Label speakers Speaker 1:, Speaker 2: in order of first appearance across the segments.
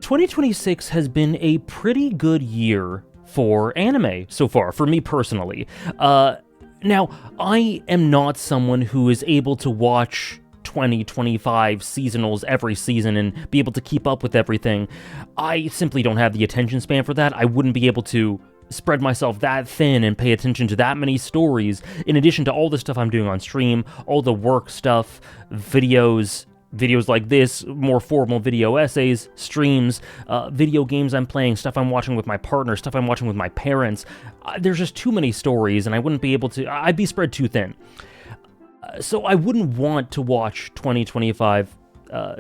Speaker 1: 2026 has been a pretty good year for anime so far, for me personally. Now, I am not someone who is able to watch 2025 seasonals every season and be able to keep up with everything. I simply don't have the attention span for that. I wouldn't be able to spread myself that thin and pay attention to that many stories, in addition to all the stuff I'm doing on stream, all the work stuff, videos like this, more formal video essays, streams, video games I'm playing, stuff I'm watching with my partner, stuff I'm watching with my parents. There's just too many stories, and I wouldn't be able to, I'd be spread too thin. So I wouldn't want to watch 2025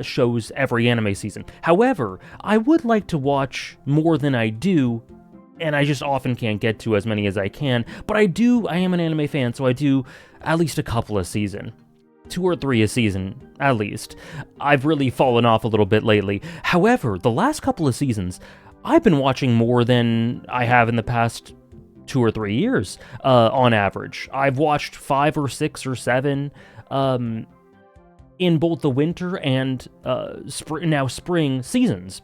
Speaker 1: shows every anime season. However, I would like to watch more than I do, and I just often can't get to as many as I can. But I am an anime fan, so I do at least a couple a season. 2 or 3 a season, at least. I've really fallen off a little bit lately. However, the last couple of seasons, I've been watching more than I have in the past 2 or 3 years, on average. I've watched 5 or 6 or 7, in both the winter and spring seasons.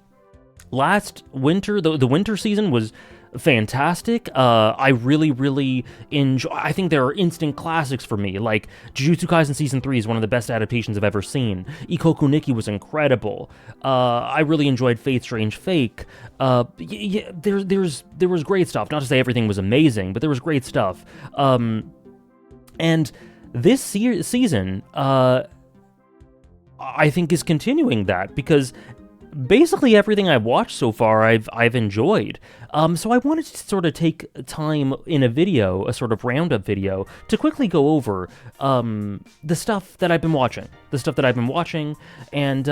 Speaker 1: Last winter, the winter season was fantastic. I really enjoy. I think there are instant classics for me, like Jujutsu Kaisen Season 3 is one of the best adaptations I've ever seen. Ikoku Nikki was incredible. I really enjoyed Fate Strange Fake. There was great stuff. Not to say everything was amazing, but there was great stuff. And this season, I think is continuing that, because basically everything I've watched so far I've enjoyed. So I wanted to sort of take time in a video, a sort of roundup video, to quickly go over the stuff that I've been watching. And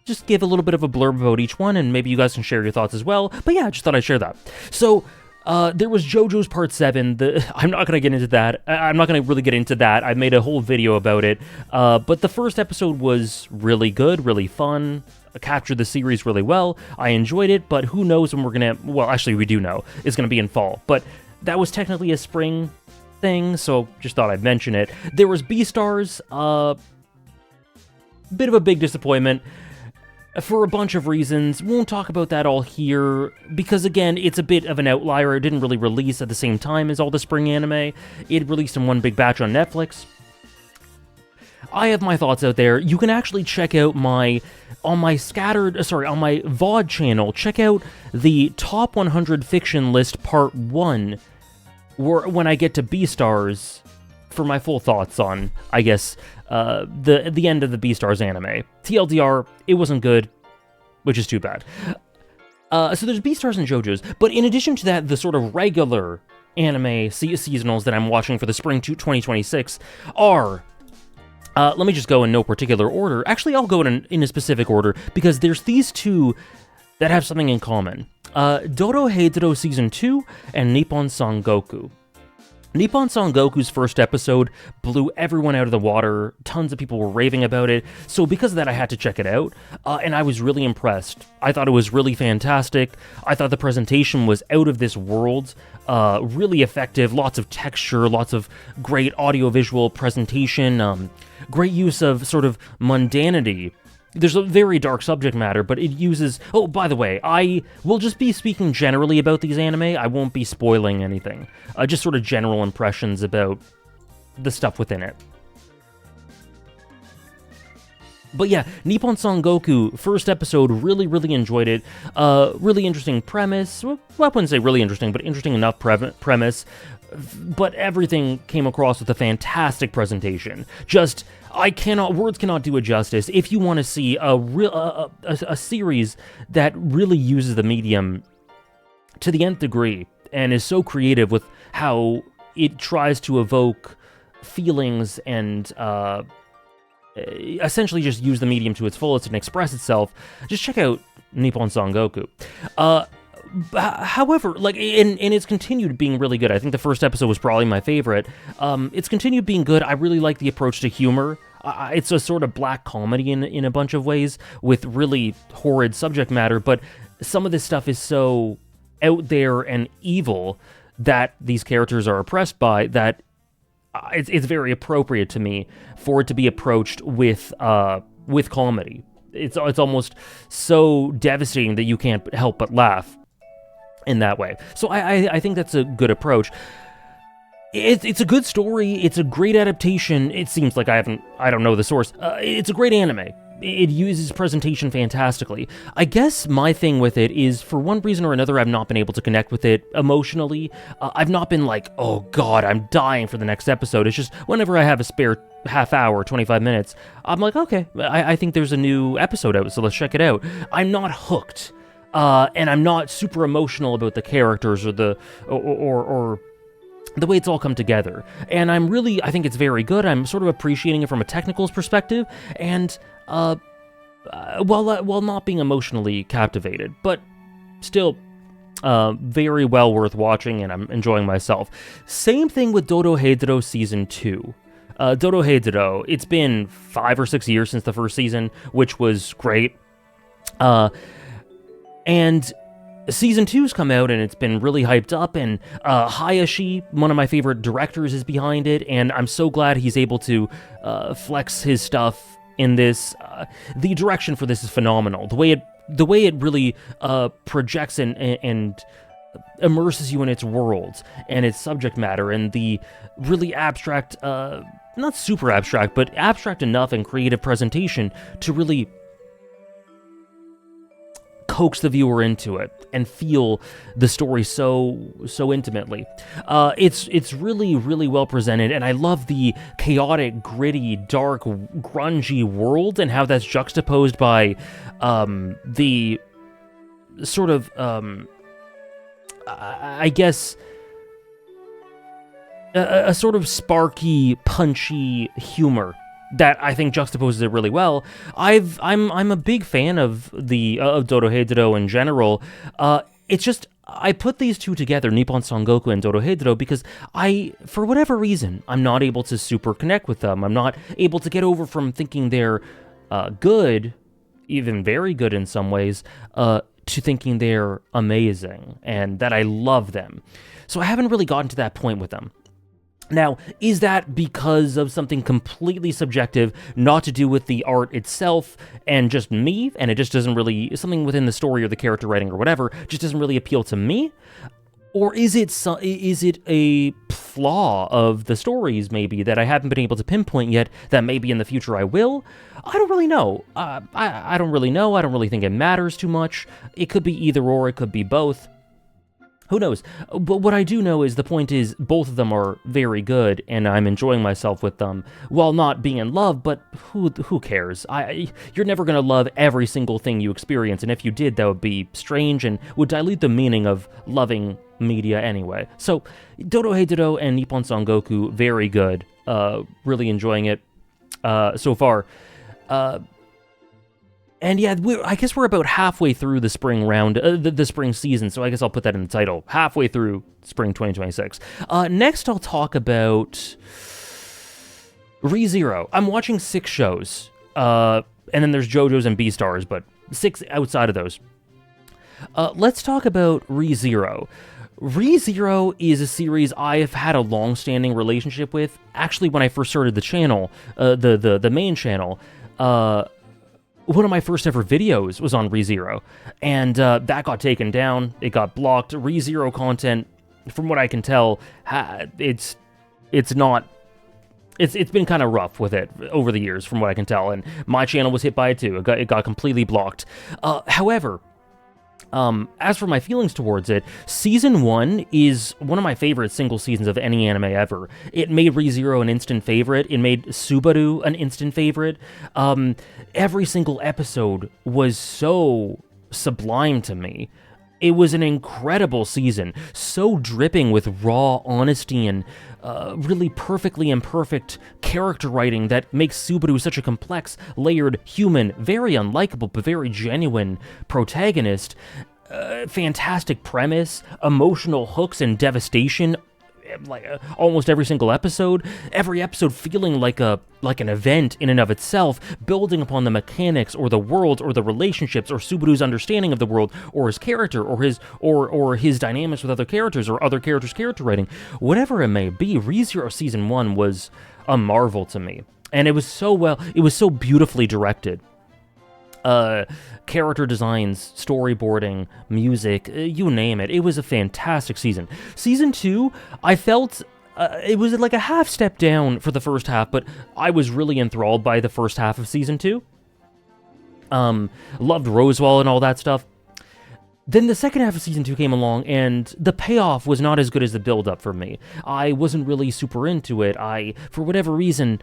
Speaker 1: just give a little bit of a blurb about each one, and maybe you guys can share your thoughts as well. But yeah, I just thought I'd share that. So there was JoJo's Part 7. I'm not going to get into that. I'm not going to really get into that. I made a whole video about it. But the first episode was really good, really fun. Captured the series really well. I enjoyed it, but who knows when we're gonna... Well, actually, we do know. It's gonna be in fall. But that was technically a spring thing, so just thought I'd mention it. There was Beastars. Bit of a big disappointment for a bunch of reasons. Won't talk about that all here, because again, it's a bit of an outlier. It didn't really release at the same time as all the spring anime. It released in one big batch on Netflix. I have my thoughts out there. You can actually check out on my VOD channel, check out the Top 100 Fiction List Part 1, when I get to Beastars, for my full thoughts on, I guess, the end of the Beastars anime. TLDR, it wasn't good, which is too bad. So there's Beastars and JoJo's, but in addition to that, the sort of regular anime seasonals that I'm watching for the spring 2026 are... let me just go in no particular order. Actually, I'll go in a specific order, because there's these two that have something in common. Dorohedoro Season 2 and Nepon Sangoku. Nepon Sangoku's first episode blew everyone out of the water. Tons of people were raving about it. So because of that, I had to check it out. And I was really impressed. I thought it was really fantastic. I thought the presentation was out of this world. Really effective. Lots of texture. Lots of great audiovisual presentation. Great use of sort of mundanity. There's a very dark subject matter, but it uses... Oh, by the way, I will just be speaking generally about these anime. I won't be spoiling anything. Just sort of general impressions about the stuff within it. But yeah, Nepon Sangoku, first episode, really enjoyed it. Really interesting premise. Well, I wouldn't say really interesting, but interesting enough premise. But everything came across with a fantastic presentation. Just... words cannot do it justice. If you want to see a series that really uses the medium to the nth degree and is so creative with how it tries to evoke feelings and essentially just use the medium to its fullest and express itself, just check out Nepon Sangoku. However, and it's continued being really good. I think the first episode was probably my favorite. It's continued being good. I really like the approach to humor. It's a sort of black comedy in a bunch of ways with really horrid subject matter, but some of this stuff is so out there and evil that these characters are oppressed by that it's very appropriate to me for it to be approached with comedy. it's almost so devastating that you can't help but laugh in that way. So I think that's a good approach. It's a good story. It's a great adaptation. It seems like I don't know the source. It's a great anime. It uses presentation fantastically. I guess my thing with it is, for one reason or another, I've not been able to connect with it emotionally. I've not been like, oh god, I'm dying for the next episode. It's just whenever I have a spare half hour, 25 minutes, I'm like, okay, I think there's a new episode out, so let's check it out. I'm not hooked, and I'm not super emotional about the characters or the way it's all come together. And I think it's very good. I'm sort of appreciating it from a technical perspective, and while not being emotionally captivated, but still very well worth watching, and I'm enjoying myself. Same thing with Dorohedoro Season 2. Dorohedoro, it's been 5 or 6 years since the first season, which was great. And Season 2's come out, and it's been really hyped up, and Hayashi, one of my favorite directors, is behind it, and I'm so glad he's able to flex his stuff in this. The direction for this is phenomenal. The way it really projects and immerses you in its world and its subject matter, and the really abstract, not super abstract, but abstract enough and creative presentation to really coax the viewer into it and feel the story so intimately. It's really, really well presented, and I love the chaotic, gritty, dark, grungy world and how that's juxtaposed by the sort of I guess a sort of sparky, punchy humor that I think juxtaposes it really well. I'm a big fan of Dorohedoro in general. It's just, I put these two together, Nippon Sangoku and Dorohedoro, because for whatever reason, I'm not able to super connect with them. I'm not able to get over from thinking they're good, even very good in some ways, to thinking they're amazing and that I love them. So I haven't really gotten to that point with them. Now, is that because of something completely subjective, not to do with the art itself, and just me, and it just doesn't really, something within the story or the character writing or whatever, just doesn't really appeal to me? Or is it a flaw of the stories, maybe, that I haven't been able to pinpoint yet, that maybe in the future I will? I don't really know. I don't really know. I don't really think it matters too much. It could be either or, it could be both. Who knows? But what I do know is the point is both of them are very good, and I'm enjoying myself with them, while not being in love, but who cares? You're never going to love every single thing you experience, and if you did, that would be strange and would dilute the meaning of loving media anyway. So, Dorohedoro and Nippon Sangoku, very good. Really enjoying it so far. And yeah, I guess we're about halfway through the spring round, the spring season, so I guess I'll put that in the title. Halfway through spring 2026. Next, I'll talk about ReZero. I'm watching 6 shows, and then there's JoJo's and B-Stars, but 6 outside of those. Let's talk about ReZero. ReZero is a series I have had a long-standing relationship with. Actually, when I first started the channel, the main channel, one of my first ever videos was on ReZero, and that got taken down. It got blocked. ReZero content, from what I can tell, it's been kind of rough with it over the years, from what I can tell, and my channel was hit by it too. It got completely blocked. However, as for my feelings towards it, Season 1 is one of my favorite single seasons of any anime ever. It made ReZero an instant favorite. It made Subaru an instant favorite. Every single episode was so sublime to me. It was an incredible season, so dripping with raw honesty and really perfectly imperfect character writing that makes Subaru such a complex, layered, human, very unlikable but very genuine protagonist. Fantastic premise, emotional hooks and devastation, like almost every single episode. Every episode feeling like an event in and of itself, building upon the mechanics or the world or the relationships or Subaru's understanding of the world or his character or his dynamics with other characters or other characters' character writing. Whatever it may be, ReZero Season 1 was a marvel to me. And it was so beautifully directed. character designs, storyboarding, music, you name it. It was a fantastic season. Season 2, I felt it was like a half step down for the first half, but I was really enthralled by the first half of Season 2. Loved Rosewall and all that stuff. Then the second half of Season 2 came along, and the payoff was not as good as the build-up for me. I wasn't really super into it. I, for whatever reason,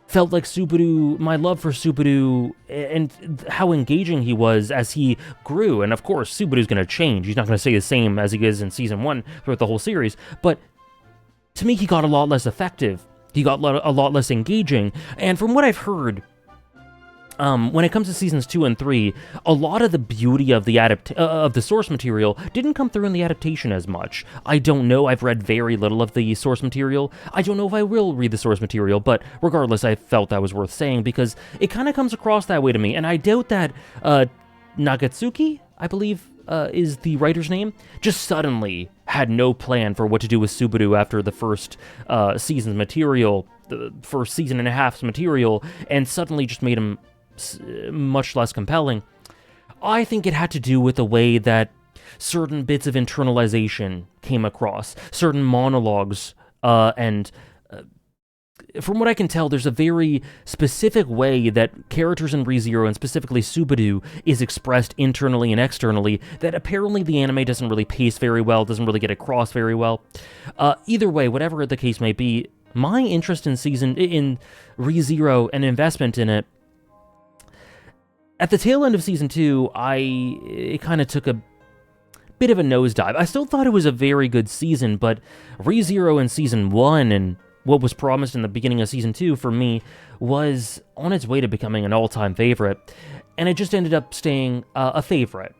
Speaker 1: felt like Subaru, my love for Subaru, and how engaging he was as he grew. And of course, Subaru's going to change. He's not going to stay the same as he is in Season 1 throughout the whole series. But to me, he got a lot less effective. He got a lot less engaging. And from what I've heard, when it comes to Seasons 2 and 3, a lot of the beauty of the source material didn't come through in the adaptation as much. I don't know, I've read very little of the source material. I don't know if I will read the source material, but regardless, I felt that was worth saying, because it kind of comes across that way to me, and I doubt that Nagatsuki, I believe, is the writer's name, just suddenly had no plan for what to do with Subaru after the first season's material, the first season and a half's material, and suddenly just made him much less compelling. I think it had to do with the way that certain bits of internalization came across, certain monologues, and from what I can tell, there's a very specific way that characters in ReZero, and specifically Subaru, is expressed internally and externally that apparently the anime doesn't really pace very well, doesn't really get across very well. Either way, whatever the case may be, my interest in ReZero and investment in it, at the tail end of Season 2, it kind of took a bit of a nosedive. I still thought it was a very good season, but ReZero in Season 1 and what was promised in the beginning of Season 2 for me was on its way to becoming an all-time favorite, and it just ended up staying a favorite.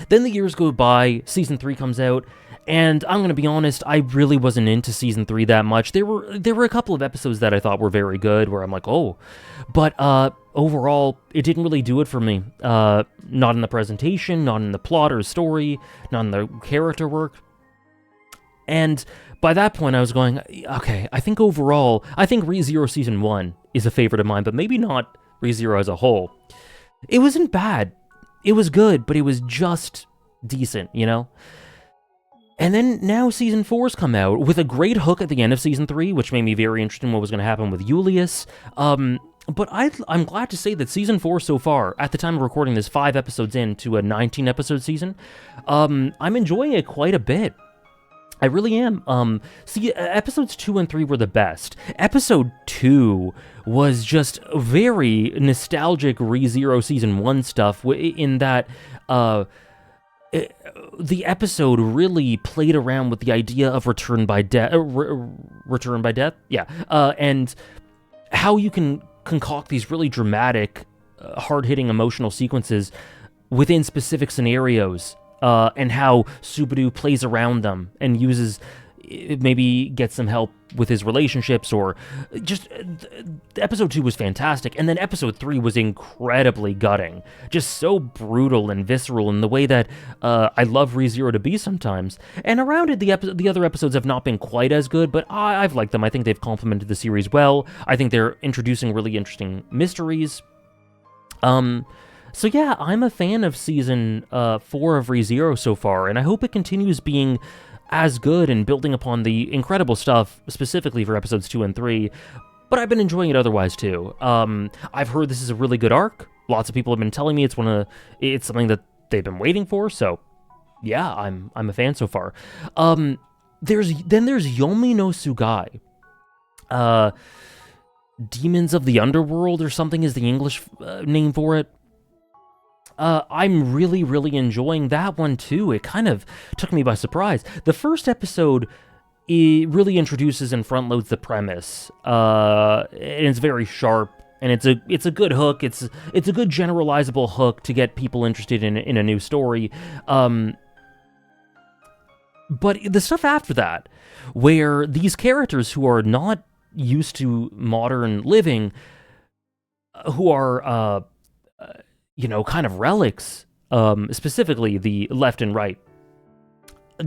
Speaker 1: Then the years go by, Season 3 comes out, and I'm going to be honest, I really wasn't into Season 3 that much. There were a couple of episodes that I thought were very good, where I'm like, oh, but overall, it didn't really do it for me. Not in the presentation, not in the plot or story, not in the character work. And by that point, I was going, okay, I think ReZero Season 1 is a favorite of mine, but maybe not ReZero as a whole. It wasn't bad. It was good, but it was just decent, you know? And then now Season 4's come out with a great hook at the end of Season 3, which made me very interested in what was going to happen with Julius. But I'm glad to say that Season 4 so far, at the time of recording this, 5 episodes into a 19-episode season, I'm enjoying it quite a bit. I really am. Episodes 2 and 3 were the best. Episode 2 was just very nostalgic ReZero Season 1 stuff, in that the episode really played around with the idea of return by death? Yeah. And how you can concoct these really dramatic, hard-hitting emotional sequences within specific scenarios, and how Subaru plays around them and maybe gets some help with his relationships, or just episode 2 was fantastic, and then episode 3 was incredibly gutting, just so brutal and visceral in the way that I love ReZero to be sometimes. And around it, the other episodes have not been quite as good, but I've liked them. I think they've complemented the series well. I think they're introducing really interesting mysteries. So yeah, I'm a fan of Season 4 of ReZero so far, and I hope it continues being as good and building upon the incredible stuff, specifically for episodes 2 and 3, but I've been enjoying it otherwise too. I've heard this is a really good arc. Lots of people have been telling me it's something that they've been waiting for, so yeah, I'm a fan so far. There's Yomi no Tsugai. Demons of the Underworld or something is the English name for it. I'm really, really enjoying that one too. It kind of took me by surprise. The first episode, it really introduces and front-loads the premise, and it's very sharp, and it's a good hook. It's a good generalizable hook to get people interested in a new story. But the stuff after that, where these characters who are not used to modern living, who are kind of relics, specifically the left and right,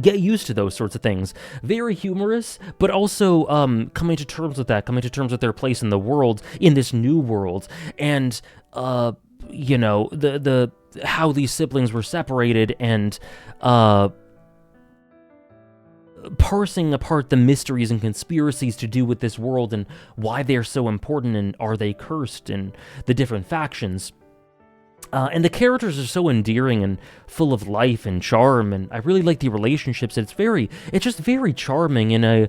Speaker 1: get used to those sorts of things. Very humorous, but also coming to terms with their place in the world, in this new world, and the how these siblings were separated, and parsing apart the mysteries and conspiracies to do with this world and why they're so important and are they cursed, and the different factions. And the characters are so endearing and full of life and charm, and I really like the relationships. It's just very charming in a,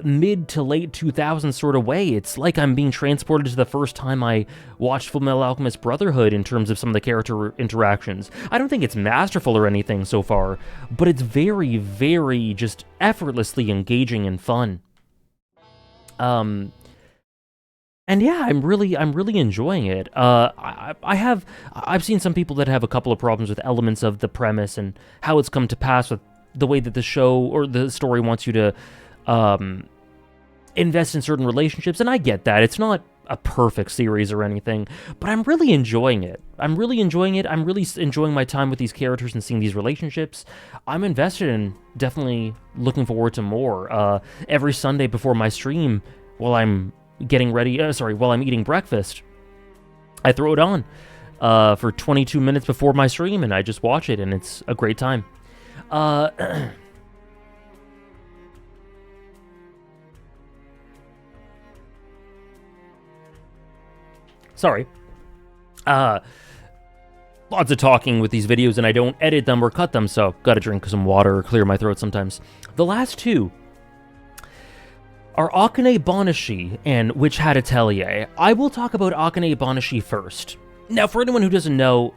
Speaker 1: mid to late 2000s sort of way. It's like I'm being transported to the first time I watched Fullmetal Alchemist Brotherhood in terms of some of the character interactions. I don't think it's masterful or anything so far, but it's very, very just effortlessly engaging and fun. And yeah, I'm really enjoying it. I've seen some people that have a couple of problems with elements of the premise and how it's come to pass with the way that the show or the story wants you to invest in certain relationships, and I get that. It's not a perfect series or anything, but I'm really enjoying it. I'm really enjoying my time with these characters and seeing these relationships. I'm invested and definitely looking forward to more. Every Sunday before my stream, while I'm eating breakfast, I throw it on for 22 minutes before my stream, and I just watch it, and it's a great time. Sorry. Lots of talking with these videos, and I don't edit them or cut them, so gotta drink some water or clear my throat sometimes. The last two are Aane Bonishi and Hat Atelier. I will talk about Aane Bonishi first. Now, for anyone who doesn't know,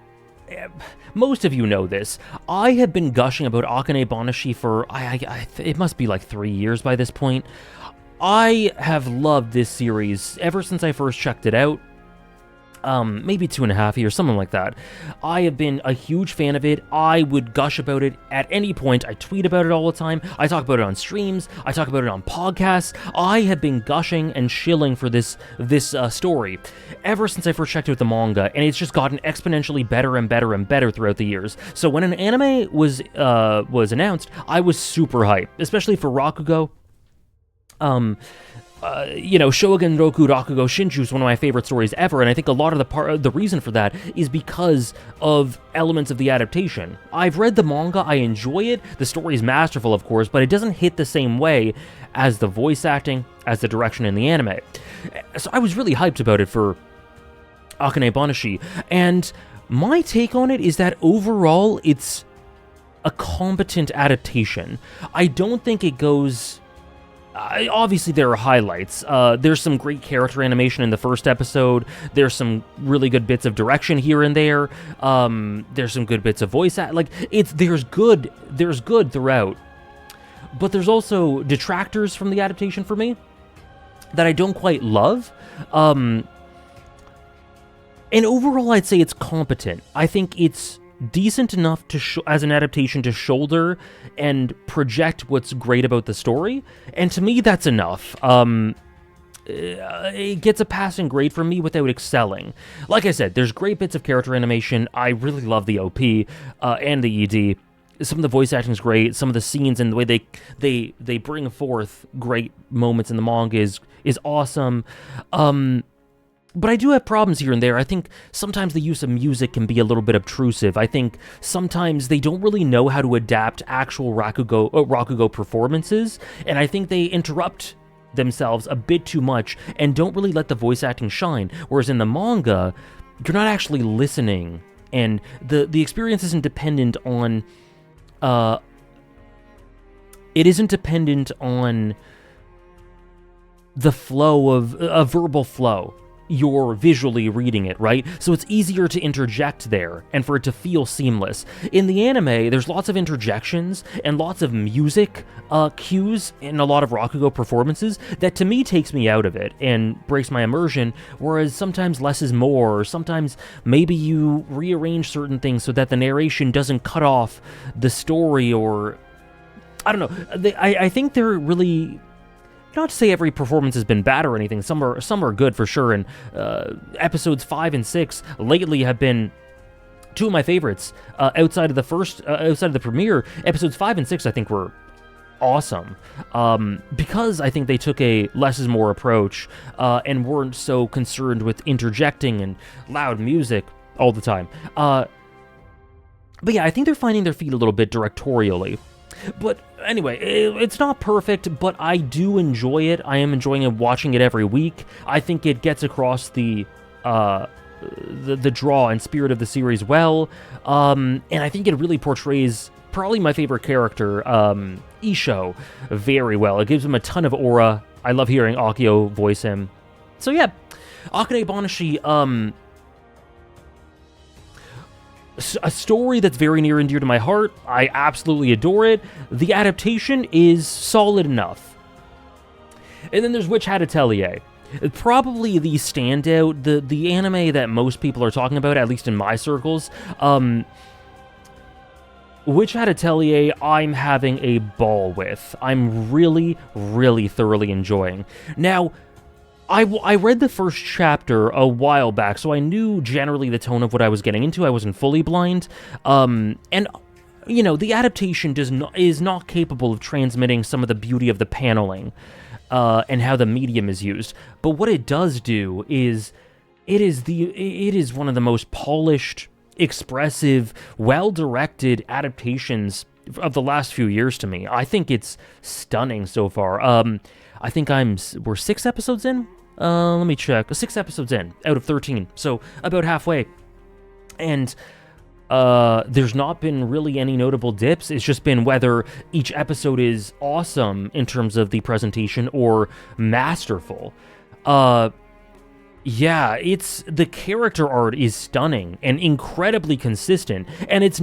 Speaker 1: most of you know this, I have been gushing about Aane Bonishi for, it must be like 3 years by this point. I have loved this series ever since I first checked it out. Maybe 2.5 years, something like that. I have been a huge fan of it. I would gush about it at any point. I tweet about it all the time. I talk about it on streams. I talk about it on podcasts. I have been gushing and shilling for this story ever since I first checked out the manga, and it's just gotten exponentially better and better and better throughout the years. So when an anime was announced, I was super hyped, especially for Rakugo. Shogun Roku Rakugo Shinju is one of my favorite stories ever, and I think a lot of the reason for that is because of elements of the adaptation. I've read the manga, I enjoy it, the story is masterful, of course, but it doesn't hit the same way as the voice acting, as the direction in the anime. So I was really hyped about it for Aane Bonishi, and my take on it is that overall it's a competent adaptation. I don't think it goes... obviously, there are highlights. There's some great character animation in the first episode. There's some really good bits of direction here and there. There's some good bits of voice act. There's good throughout. But there's also detractors from the adaptation for me that I don't quite love. And overall, I'd say it's competent. I think it's decent enough to as an adaptation to shoulder and project what's great about the story, and to me that's enough. It gets a passing grade from me without excelling. Like I said, there's great bits of character animation. I really love the OP and the ED. Some of the voice acting is great. Some of the scenes and the way they bring forth great moments in the manga is awesome. But I do have problems here and there. I think sometimes the use of music can be a little bit obtrusive. I think sometimes they don't really know how to adapt actual Rakugo performances, and I think they interrupt themselves a bit too much and don't really let the voice acting shine. Whereas in the manga, you're not actually listening, and the experience isn't dependent on... it isn't dependent on the flow of a verbal flow. You're visually reading it, right? So it's easier to interject there and for it to feel seamless. In the anime, there's lots of interjections and lots of music cues in a lot of Rakugo performances that to me takes me out of it and breaks my immersion, whereas sometimes less is more, or sometimes maybe you rearrange certain things so that the narration doesn't cut off the story, or... I don't know. I think they're really... Not to say every performance has been bad or anything. Some are good for sure, and episodes 5 and 6 lately have been two of my favorites. Outside of the premiere, episodes 5 and 6 I think were awesome, because I think they took a less is more approach, and weren't so concerned with interjecting and loud music all the time. But yeah, I think they're finding their feet a little bit directorially. But anyway, it's not perfect, but I do enjoy it. I am enjoying it, watching it every week. I think it gets across the draw and spirit of the series well, and I think it really portrays probably my favorite character, Isho, very well. It gives him a ton of aura. I love hearing Akio voice him. So yeah, Aane Bonishi, a story that's very near and dear to my heart. I absolutely adore it. The adaptation is solid enough. And then there's Hat Atelier. Probably the standout, the anime that most people are talking about, at least in my circles. Hat Atelier, I'm having a ball with. I'm really, really thoroughly enjoying. Now, I read the first chapter a while back, so I knew generally the tone of what I was getting into. I wasn't fully blind. And, you know, the adaptation is not capable of transmitting some of the beauty of the paneling and how the medium is used. But what it does do is it is one of the most polished, expressive, well-directed adaptations of the last few years to me. I think it's stunning so far. I think we're 6 episodes in? Let me check. 6 episodes in, out of 13, so about halfway. And there's not been really any notable dips. It's just been whether each episode is awesome in terms of the presentation or masterful. Yeah, the character art is stunning and incredibly consistent, and it's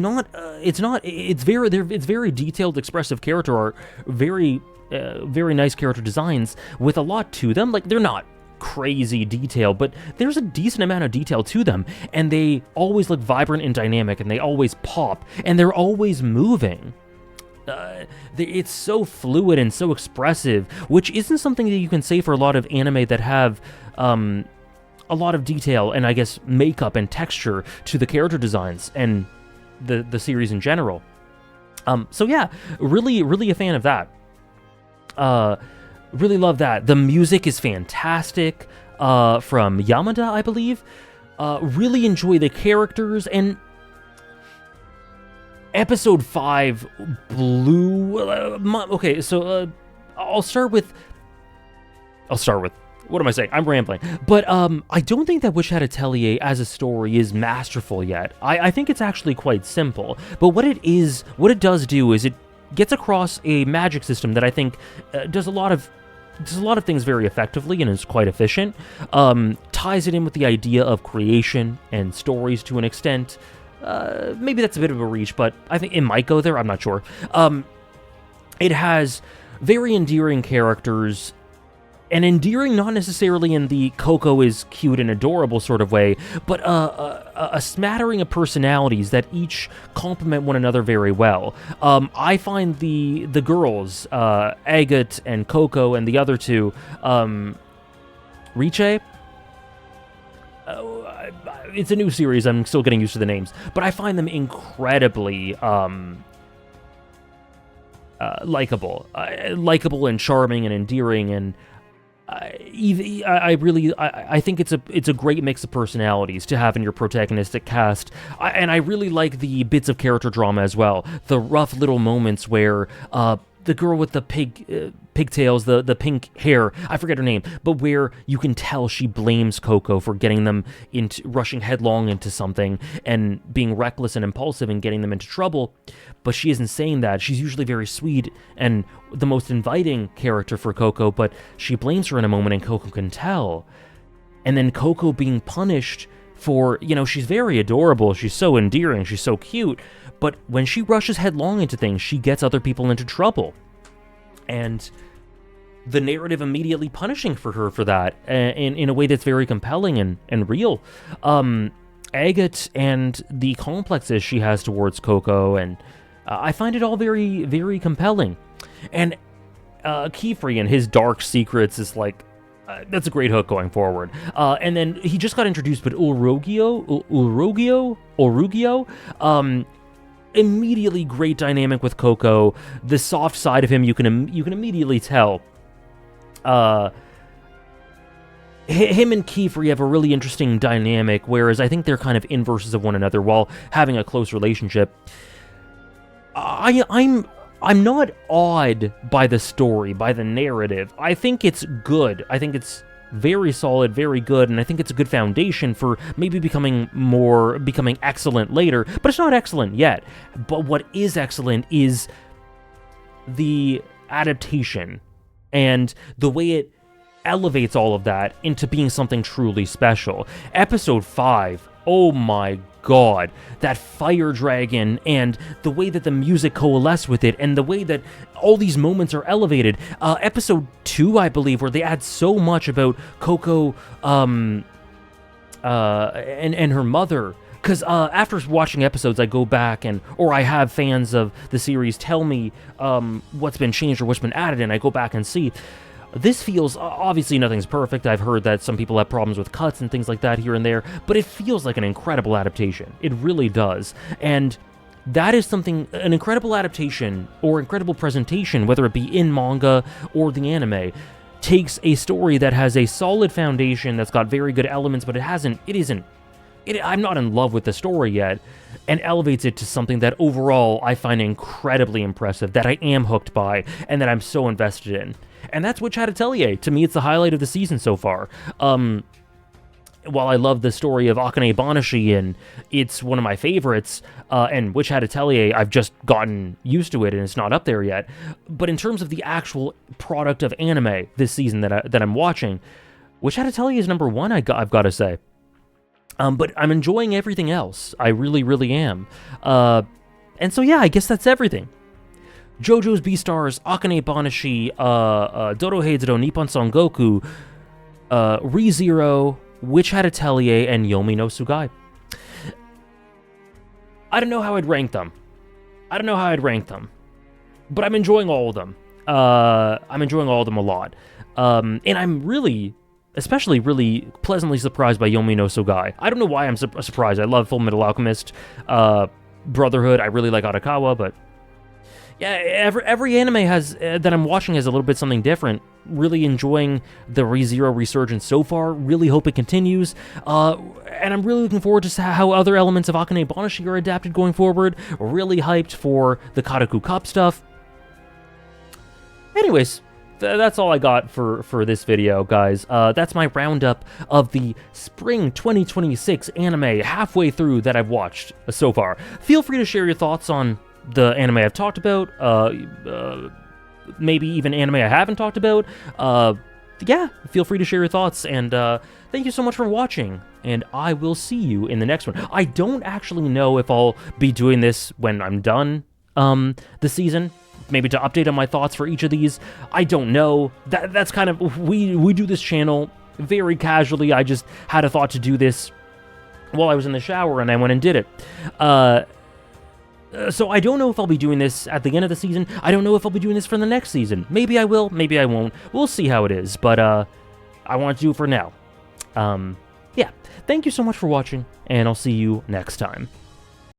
Speaker 1: very detailed, expressive character art, very nice character designs with a lot to them. Like, they're not crazy detail, but there's a decent amount of detail to them, and they always look vibrant and dynamic, and they always pop, and they're always moving. It's so fluid and so expressive, which isn't something that you can say for a lot of anime that have a lot of detail and, I guess, makeup and texture to the character designs and the series in general. So yeah, really a fan of that. Really love that. The music is fantastic, from Yamada, I believe. Really enjoy the characters, and episode 5 blew... okay, so I'll start with... What am I saying? I'm rambling. But I don't think that Hat Atelier as a story is masterful yet. I think it's actually quite simple. But what it does do is it gets across a magic system that I think does a lot of things very effectively and is quite efficient. Ties it in with the idea of creation and stories to an extent. Maybe that's a bit of a reach, but I think it might go there. I'm not sure. It has very endearing characters, and endearing not necessarily in the Coco is cute and adorable sort of way, but a smattering of personalities that each complement one another very well. I find the girls, Agat and Coco, and the other two, Riche, it's a new series, I'm still getting used to the names, but I find them incredibly likable and charming and endearing, and I think it's a great mix of personalities to have in your protagonistic cast, and I really like the bits of character drama as well. The rough little moments where the girl with the pigtails, the pink hair, I forget her name, but where you can tell she blames Coco for getting them into rushing headlong into something and being reckless and impulsive and getting them into trouble, but she isn't saying that. She's usually very sweet and the most inviting character for Coco, but she blames her in a moment and Coco can tell. And then Coco being punished for, she's very adorable, she's so endearing, she's so cute, but when she rushes headlong into things, she gets other people into trouble. And the narrative immediately punishing for her for that, in a way that's very compelling and real. Agat and the complexes she has towards Coco, and I find it all very, very compelling. And Kiefer and his dark secrets is like, that's a great hook going forward. And then he just got introduced, but Urugio, immediately great dynamic with Coco. The soft side of him, you can immediately tell. Him and Kiefer have a really interesting dynamic, whereas I think they're kind of inverses of one another while having a close relationship. I'm not awed by the story, by the narrative. I think it's good. I think it's very solid, very good, and I think it's a good foundation for maybe becoming excellent later, but it's not excellent yet. But what is excellent is the adaptation and the way it elevates all of that into being something truly special. Episode 5, oh my god, that fire dragon and the way that the music coalesced with it and the way that all these moments are elevated. Episode 2, I believe, where they add so much about Coco and her mother. Because after watching episodes, I go back or I have fans of the series tell me what's been changed or what's been added, and I go back and see. This feels, obviously nothing's perfect. I've heard that some people have problems with cuts and things like that here and there, but it feels like an incredible adaptation. It really does. And that is something, an incredible adaptation or incredible presentation, whether it be in manga or the anime, takes a story that has a solid foundation, that's got very good elements, but I'm not in love with the story yet, and elevates it to something that overall I find incredibly impressive, that I am hooked by, and that I'm so invested in. And that's Hat Atelier. To me, it's the highlight of the season so far. While I love the story of Aane Bonishi, and it's one of my favorites, and Hat Atelier, I've just gotten used to it, and it's not up there yet. But in terms of the actual product of anime this season that I'm watching, Hat Atelier is number one, I've got to say. But I'm enjoying everything else. I really, really am. And so, yeah, I guess that's everything. JoJo's Beastars, Aane Bonishi, Dorohedoro, Nepon Sangoku, ReZero, Hat Atelier, and Yomi no Tsugai. I don't know how I'd rank them. But I'm enjoying all of them. I'm enjoying all of them a lot. And I'm especially really pleasantly surprised by Yomi no Tsugai. I don't know why I'm surprised. I love Fullmetal Alchemist, Brotherhood. I really like Arakawa, but yeah, every anime that I'm watching has a little bit something different. Really enjoying the ReZero resurgence so far. Really hope it continues. And I'm really looking forward to how other elements of Aane Bonishi are adapted going forward. Really hyped for the Karaku Cup stuff. Anyways, that's all I got for this video, guys. That's my roundup of the spring 2026 anime halfway through that I've watched so far. Feel free to share your thoughts on the anime I've talked about, maybe even anime I haven't talked about. Yeah, feel free to share your thoughts, and thank you so much for watching, and I will see you in the next one. I don't actually know if I'll be doing this when I'm done the season, maybe to update on my thoughts for each of these. I don't know. That's kind of, we do this channel very casually. I just had a thought to do this while I was in the shower, and I went and did it. So I don't know if I'll be doing this at the end of the season. I don't know if I'll be doing this for the next season. Maybe I will, maybe I won't. We'll see how it is, but I want to do it for now. Yeah, thank you so much for watching, and I'll see you next time.